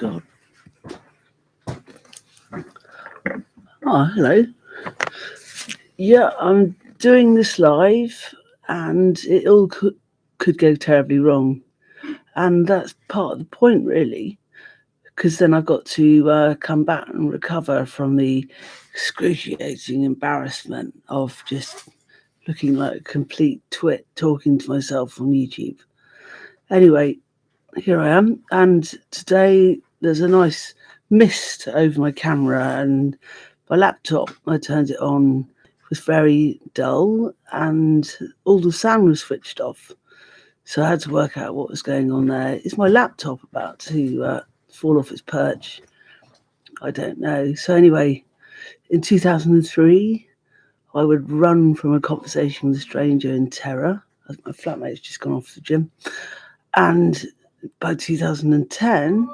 God. Oh, hello. Yeah, I'm doing this live, and it all could go terribly wrong, and that's part of the point, really, because then I've got to come back and recover from the excruciating embarrassment of just looking like a complete twit talking to myself on YouTube. Anyway, here I am, and today there's a nice mist over my camera, and my laptop, I turned it on, was very dull, and all the sound was switched off. So I had to work out what was going on there. Is my laptop about to fall off its perch? I don't know. So anyway, in 2003, I would run from a conversation with a stranger in terror, as my flatmate's just gone off to the gym. And by 2010,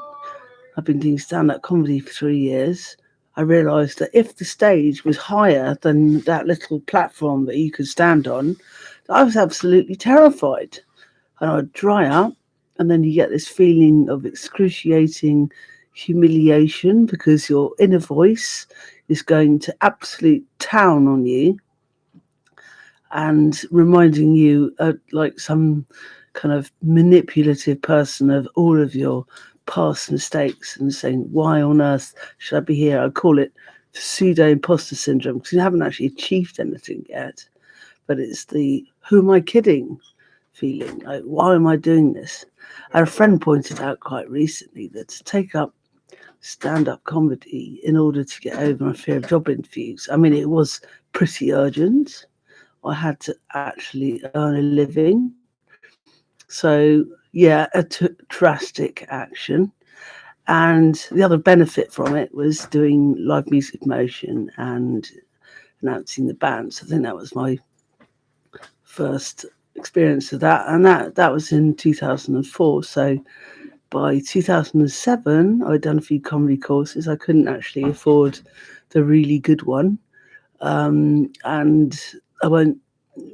I've been doing stand-up comedy for 3 years. I realised that if the stage was higher than that little platform that you could stand on, I was absolutely terrified. And I'd dry up, and then you get this feeling of excruciating humiliation because your inner voice is going to absolute town on you and reminding you, like some kind of manipulative person, of all of your past mistakes and saying, why on earth should I be here? I call it pseudo imposter syndrome because you haven't actually achieved anything yet. But it's the who am I kidding feeling. Like, why am I doing this? And a friend pointed out quite recently that to take up stand-up comedy in order to get over my fear of job interviews, I mean, it was pretty urgent. I had to actually earn a living. So, yeah, drastic action. And the other benefit from it was doing live music promotion and announcing the band. So I think that was my first experience of that. And that was in 2004. So by 2007, I'd done a few comedy courses. I couldn't actually afford the really good one. And I won't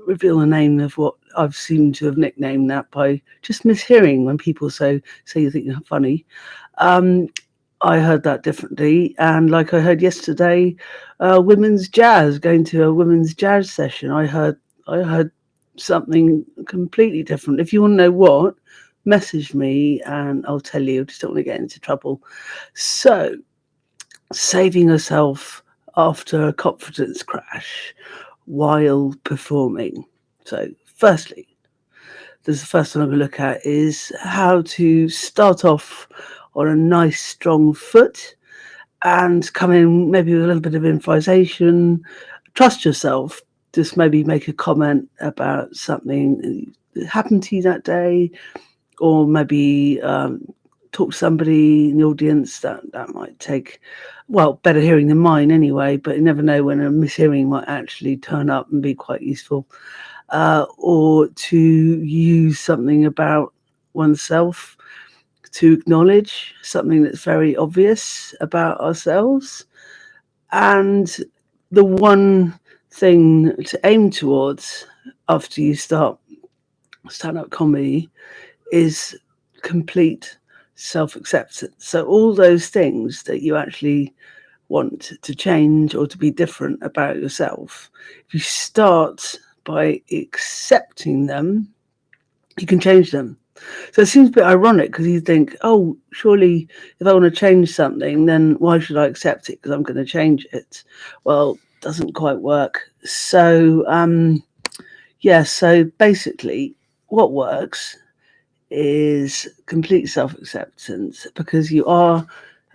reveal the name of what I've seemed to have nicknamed that by just mishearing when people say you think you're funny. Um, I heard that differently, and like I heard yesterday, women's jazz, going to a women's jazz session. I heard something completely different. If you want to know what, message me and I'll tell you. I just don't want to get into trouble. So, saving herself after a confidence crash while performing. So, firstly, the first one I'm going to look at is how to start off on a nice, strong foot and come in maybe with a little bit of improvisation. Trust yourself. Just maybe make a comment about something that happened to you that day, or maybe talk to somebody in the audience that might take, well, better hearing than mine anyway, but you never know when a mishearing might actually turn up and be quite useful. Or to use something about oneself to acknowledge something that's very obvious about ourselves. And the one thing to aim towards after you start stand-up comedy is complete self-acceptance. So all those things that you actually want to change or to be different about yourself, if you start by accepting them, you can change them. So it seems a bit ironic because you think, oh, surely if I want to change something, then why should I accept it? Because I'm going to change it. Well, doesn't quite work. So, yeah, so basically, what works is complete self acceptance because you are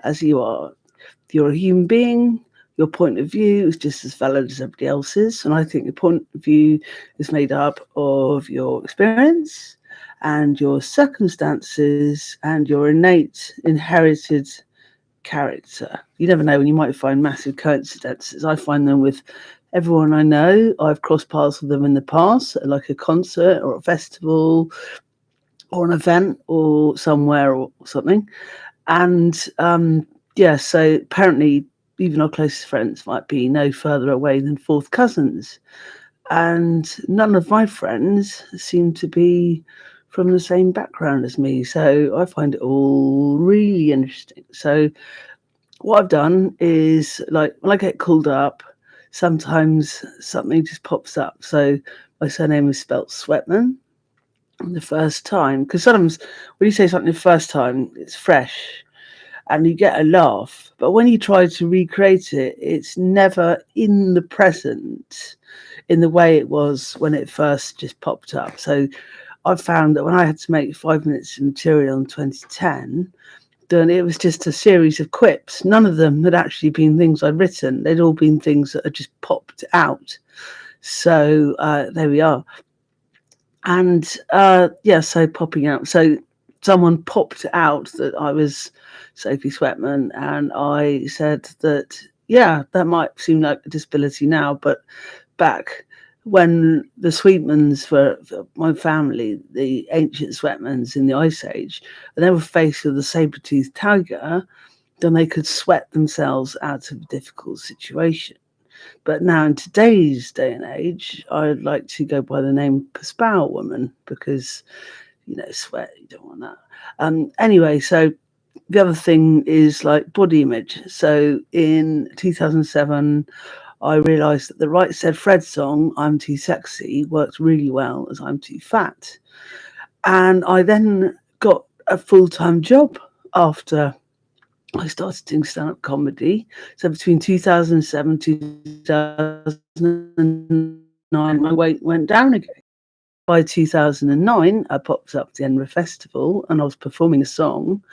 as you are. You're a human being. Your point of view is just as valid as everybody else's. And I think your point of view is made up of your experience and your circumstances and your innate inherited character. You never know when you might find massive coincidences. I find them with everyone I know. I've crossed paths with them in the past, at like a concert or a festival or an event or somewhere or something. And yeah, so apparently even our closest friends might be no further away than fourth cousins. And none of my friends seem to be from the same background as me. So I find it all really interesting. So what I've done is, like, when I get called up, sometimes something just pops up. So my surname is spelt Sweatman the first time, because sometimes when you say something the first time, it's fresh and you get a laugh. But when you try to recreate it, it's never in the present in the way it was when it first just popped up. So I found that when I had to make 5 minutes of material in 2010, then it was just a series of quips. None of them had actually been things I'd written. They'd all been things that had just popped out. So there we are. And yeah, so popping out. So someone popped out that I was Sophie Sweatman, and I said that, yeah, that might seem like a disability now, but back when the Sweetmans were my family, the ancient Sweatmans in the Ice Age, and they were faced with a saber-toothed tiger, then they could sweat themselves out of a difficult situation. But now in today's day and age, I'd like to go by the name Paspower Woman because, sweat, you don't want that. Anyway, so the other thing is like body image. So in 2007, I realised that the Right Said Fred song, I'm Too Sexy, worked really well as I'm Too Fat. And I then got a full-time job after I started doing stand-up comedy. So between 2007 and 2009, my weight went down again. By 2009, I popped up at the Edinburgh Festival and I was performing a song.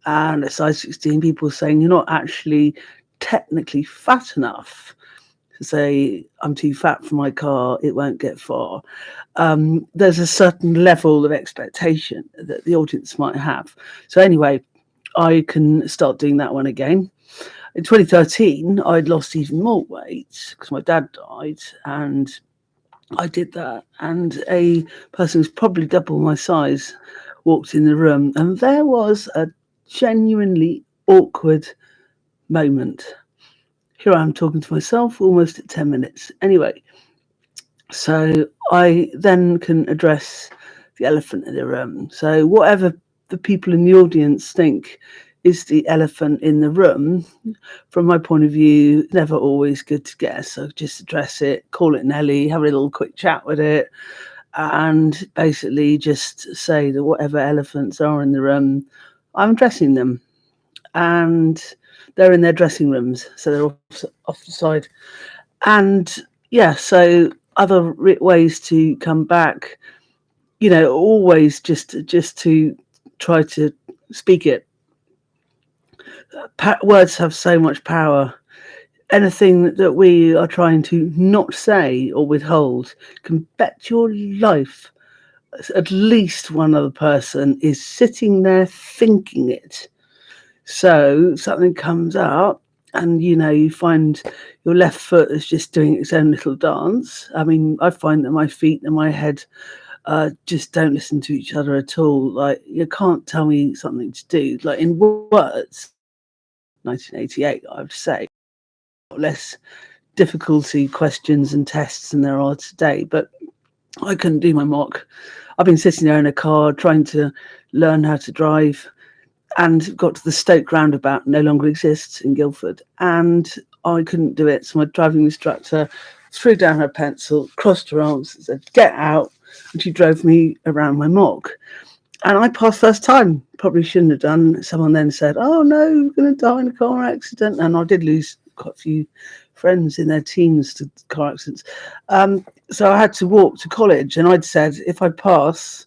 And at size 16, people were saying, you're not actually technically fat enough to say, I'm too fat for my car, it won't get far. There's a certain level of expectation that the audience might have. So anyway, I can start doing that one again. In 2013, I'd lost even more weight because my dad died, and I did that. And a person who's probably double my size walked in the room, and there was a genuinely awkward moment. Here I am talking to myself almost at 10 minutes. Anyway, so I then can address the elephant in the room. So whatever the people in the audience think is the elephant in the room, from my point of view, never always good to guess. So just address it, call it Nelly, have a little quick chat with it, and basically just say that whatever elephants are in the room, I'm addressing them. And they're in their dressing rooms, so they're off the side. And yeah, so other ways to come back, always just to try to speak it. Words have so much power. Anything that we are trying to not say or withhold, can bet your life at least one other person is sitting there thinking it. So something comes up and, you find your left foot is just doing its own little dance. I mean, I find that my feet and my head just don't listen to each other at all. Like, you can't tell me something to do. Like, in words, 1988, I would say, less difficulty questions and tests than there are today. But I couldn't do my mock. I've been sitting there in a car trying to learn how to drive, and got to the Stoke roundabout, no longer exists in Guildford, and I couldn't do it. So my driving instructor threw down her pencil, crossed her arms, and said, "Get out," and she drove me around my mock. And I passed first time. Probably shouldn't have done. Someone then said, "Oh no, you're going to die in a car accident," and I did lose quite a few friends in their teens to car accidents. So I had to walk to college, and I'd said, if I pass,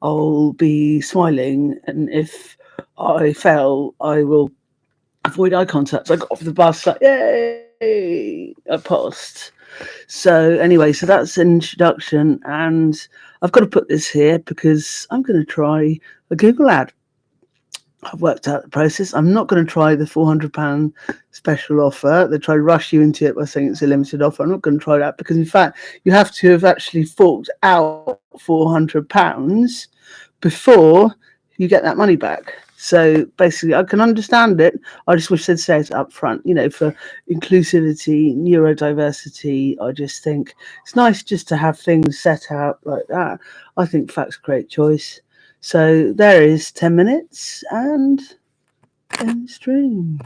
I'll be smiling, and if I fail, I will avoid eye contact. So I got off the bus, like, yay, I passed. So anyway, so that's an introduction, and I've got to put this here because I'm going to try a Google ad. I've worked out the process. I'm not going to try the £400 special offer. They try to rush you into it by saying it's a limited offer. I'm not going to try that because, in fact, you have to have actually forked out £400 before you get that money back. So basically, I can understand it. I just wish they'd say it up front, for inclusivity, neurodiversity. I just think it's nice just to have things set out like that. I think FAC's a great choice. So there is 10 minutes and end stream.